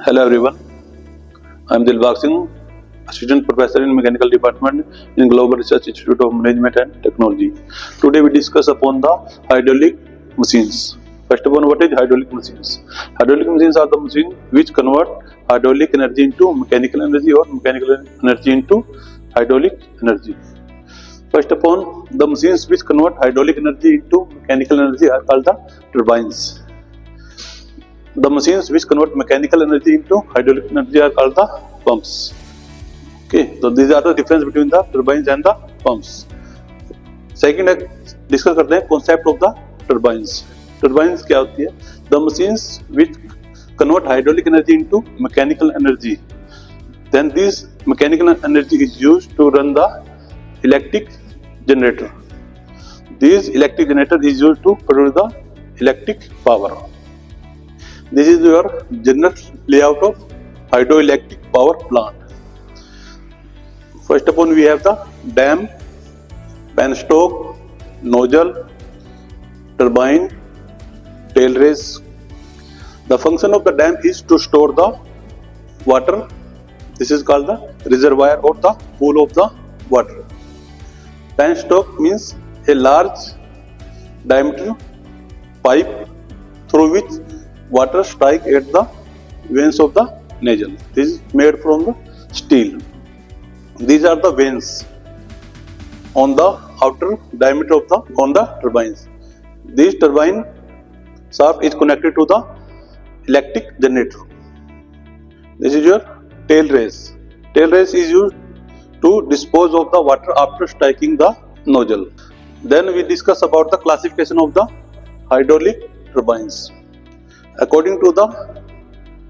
Hello everyone, I am Dilbag Singh, Assistant Professor in Mechanical Department in Global Research Institute of Management and Technology. Today we discuss upon the hydraulic machines. First of all, what is hydraulic machines? Hydraulic machines are the machines which convert hydraulic energy into mechanical energy or mechanical energy into hydraulic energy. First upon, the machines which convert hydraulic energy into mechanical energy are called the turbines. The machines which convert mechanical energy into hydraulic energy are called the pumps. Okay, so these are the difference between the turbines and the pumps. Second, discuss करते हैं concept of the turbines. Turbines क्या होती है? The machines which convert hydraulic energy into mechanical energy. Then this mechanical energy is used to run the electric generator. This electric generator is used to produce the electric power. This is your general layout of hydroelectric power plant. First upon we have the dam, penstock, nozzle, turbine, tail race. The function of the dam is to store the water. This is called the reservoir or the pool of the water. Penstock means a large diameter pipe through which water strike at the veins of the nozzle. This is made from the steel. These are the veins on the outer diameter of the turbines. This turbine shaft is connected to the electric generator. This is your tail race. Tail race is used to dispose of the water after striking the nozzle. Then we discuss about the classification of the hydraulic turbines. According to the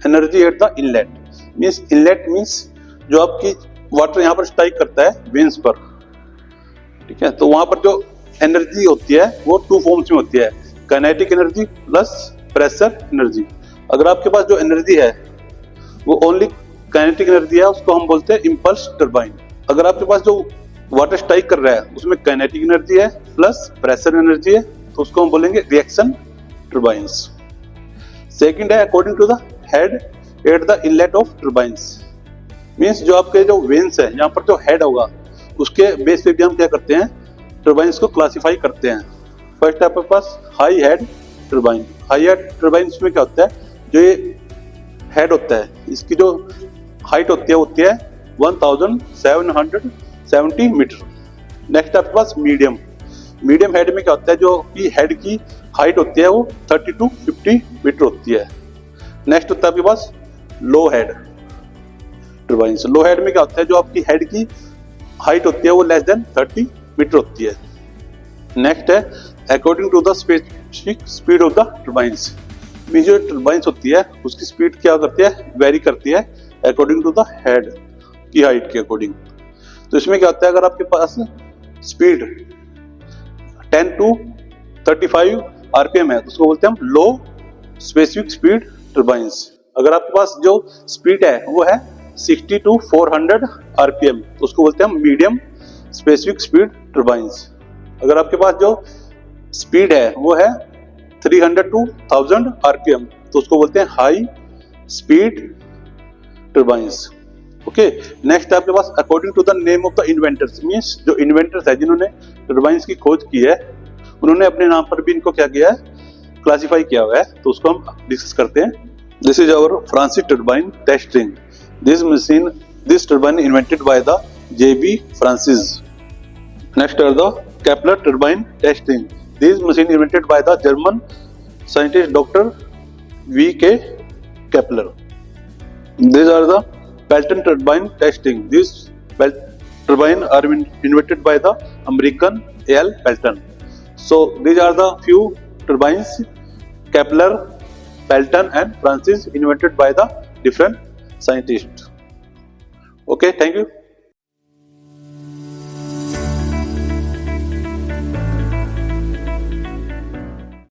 energy at the inlet means जो आपकी water यहाँ पर strike करता है veins पर, ठीक है, तो वहां पर जो एनर्जी होती है वो टू फॉर्म्स में होती है, kinetic energy plus pressure energy. अगर आपके पास जो एनर्जी है वो ओनली काइनेटिक एनर्जी है उसको हम बोलते हैं इंपल्स टर्बाइन. अगर आपके पास जो वाटर स्ट्राइक कर रहा है उसमें काइनेटिक एनर्जी है प्लस प्रेशर एनर्जी है तो उसको हम बोलेंगे रिएक्शन टर्बाइंस. सेकंड है according to the head at the inlet of turbines. Means जो आपके जो वेन्स है यहाँ पर जो हेड होगा उसके बेस पे भी हम क्या करते हैं टर्बाइंस को क्लासिफाई करते हैं. फर्स्ट आपके पास high head turbine. High head turbine में क्या होता है, जो ये हेड होता है इसकी जो हाइट होती है 1770 मीटर. नेक्स्ट आपके पास मीडियम हेड में क्या होता है, जो कि हेड की हाइट होती है वो 30 to 50 मीटर होती है. नेक्स्ट होता है आपके पास लो हेड टर्बाइंस. लो हेड में क्या होता है, जो आपकी हेड की हाइट होती है वो लेस देन 30 मीटर होती है. नेक्स्ट है according to the specific speed of the turbines. Means जो टर्बाइंस होती है उसकी स्पीड क्या करती है, वेरी करती है अकॉर्डिंग टू द हेड की हाइट के अकॉर्डिंग. तो इसमें क्या होता है, अगर आपके पास स्पीड 10 to 35 आरपीएम है तो उसको बोलते हैं हम लो स्पेसिफिक स्पीड टर्बाइंस. अगर आपके पास जो स्पीड है वो है 60 to 400 आरपीएम तो उसको बोलते हैं हम मीडियम स्पेसिफिक स्पीड टर्बाइंस. अगर आपके पास जो स्पीड है वो है 300 to 1000 आरपीएम तो उसको बोलते हैं high speed turbines. Okay, next आपके पास according to the name of the inventors. Means जो इन्वेंटर्स है जिन्होंने टर्बाइंस की खोज की है उन्होंने अपने नाम पर भी इनको क्या किया है, क्लासिफाई किया हुआ है, तो उसको हम डिस्कस करते हैं. This is our Francis turbine testing. This turbine invented by the J.B. Francis. Next are the Kepler turbine testing. This machine invented by the German scientist Dr. V.K. Kepler. These are the Pelton turbine testing. These turbine are invented by the American A.L. Pelton. So these are the few turbines Kepler, Pelton and Francis invented by the different scientists. Okay, thank you.